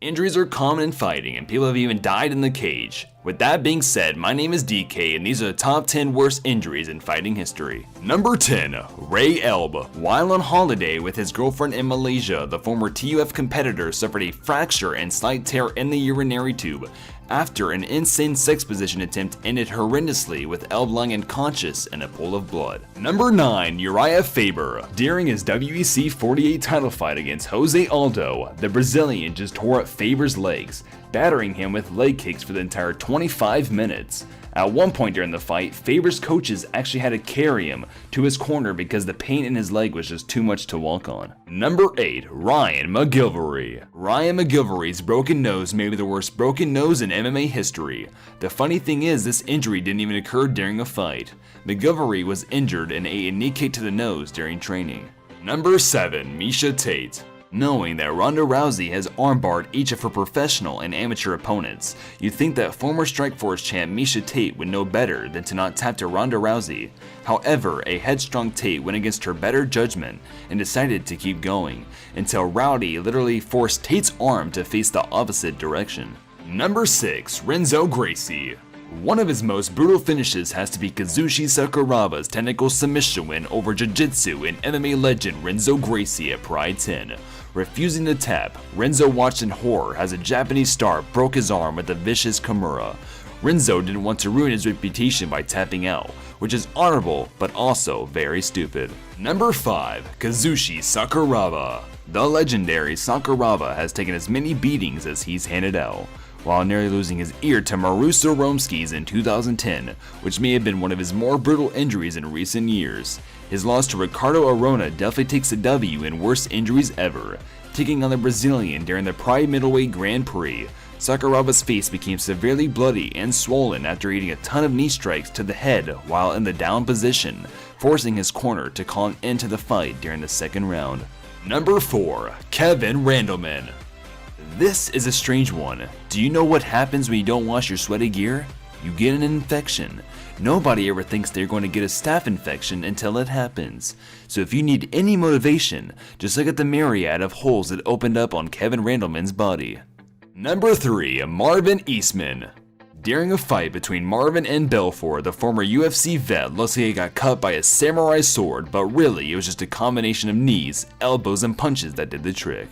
Injuries are common in fighting, and people have even died in the cage. With that being said, my name is DK, and these are the top 10 worst injuries in fighting history. Number 10. Ray Elb. While on holiday with his girlfriend in Malaysia, the former TUF competitor suffered a fracture and slight tear in the urinary tube after an insane sex position attempt ended horrendously with Elb lying unconscious in a pool of blood. Number 9. URIJAH FABER. During his WEC 48 title fight against Jose Aldo, the Brazilian just tore up Faber's legs, battering him with leg kicks for the entire 25 minutes. At one point during the fight, Faber's coaches actually had to carry him to his corner because the pain in his leg was just too much to walk on. Number 8. Ryan McGillivray. Ryan McGillivray's broken nose may be the worst broken nose in MMA history. The funny thing is, this injury didn't even occur during a fight. McGillivray was injured and ate a knee kick to the nose during training. Number 7. MEISHA TATE. Knowing that Ronda Rousey has armbarred each of her professional and amateur opponents, you'd think that former Strikeforce champ MEISHA TATE would know better than to not tap to Ronda Rousey. However, a headstrong Tate went against her better judgment and decided to keep going, until Rowdy literally forced Tate's arm to face the opposite direction. Number 6. RENZO GRACIE. One of his most brutal finishes has to be Kazushi Sakuraba's technical submission win over Jiu-Jitsu and MMA legend Renzo Gracie at Pride 10. Refusing to tap, Renzo watched in horror as a Japanese star broke his arm with a vicious Kimura. Renzo didn't want to ruin his reputation by tapping out, which is honorable but also very stupid. Number 5. Kazushi Sakuraba. The legendary Sakuraba has taken as many beatings as he's handed out, while nearly losing his ear to Marusa Romskis in 2010, which may have been one of his more brutal injuries in recent years. His loss to Ricardo Arona definitely takes a W in worst injuries ever, taking on the Brazilian during the Pride Middleweight Grand Prix. Sakuraba's face became severely bloody and swollen after eating a ton of knee strikes to the head while in the down position, forcing his corner to call an end to the fight during the second round. Number 4. Kevin Randleman. This is a strange one. Do you know what happens when you don't wash your sweaty gear? You get an infection. Nobody ever thinks they're going to get a staph infection until it happens. So if you need any motivation, just look at the myriad of holes that opened up on Kevin Randleman's body. Number 3. Marvin EASTMAN. During a fight between Marvin and Belfort, the former UFC vet looks like he got cut by a samurai sword, but really it was just a combination of knees, elbows, and punches that did the trick.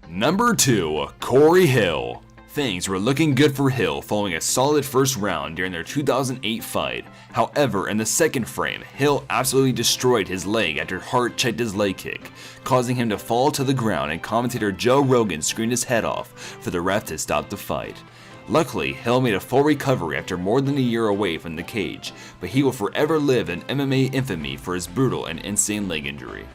Number 2. Corey Hill. Things were looking good for Hill following a solid first round during their 2008 fight. However, in the second frame, Hill absolutely destroyed his leg after Hart checked his leg kick, causing him to fall to the ground, and commentator Joe Rogan screamed his head off for the ref to stop the fight. Luckily, Hill made a full recovery after more than a year away from the cage, but he will forever live in MMA infamy for his brutal and insane leg injury.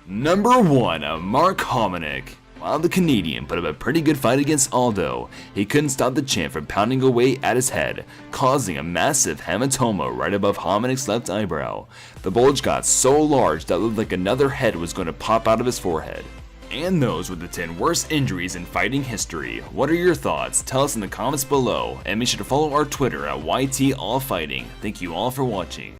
Number 1. Mark HOMINICK. While the Canadian put up a pretty good fight against Aldo, he couldn't stop the champ from pounding away at his head, causing a massive hematoma right above HOMINICK's left eyebrow. The bulge got so large that it looked like another head was going to pop out of his forehead. And those were the 10 worst injuries in fighting history. What are your thoughts? Tell us in the comments below, and make sure to follow our Twitter at YTAllFighting. Thank you all for watching.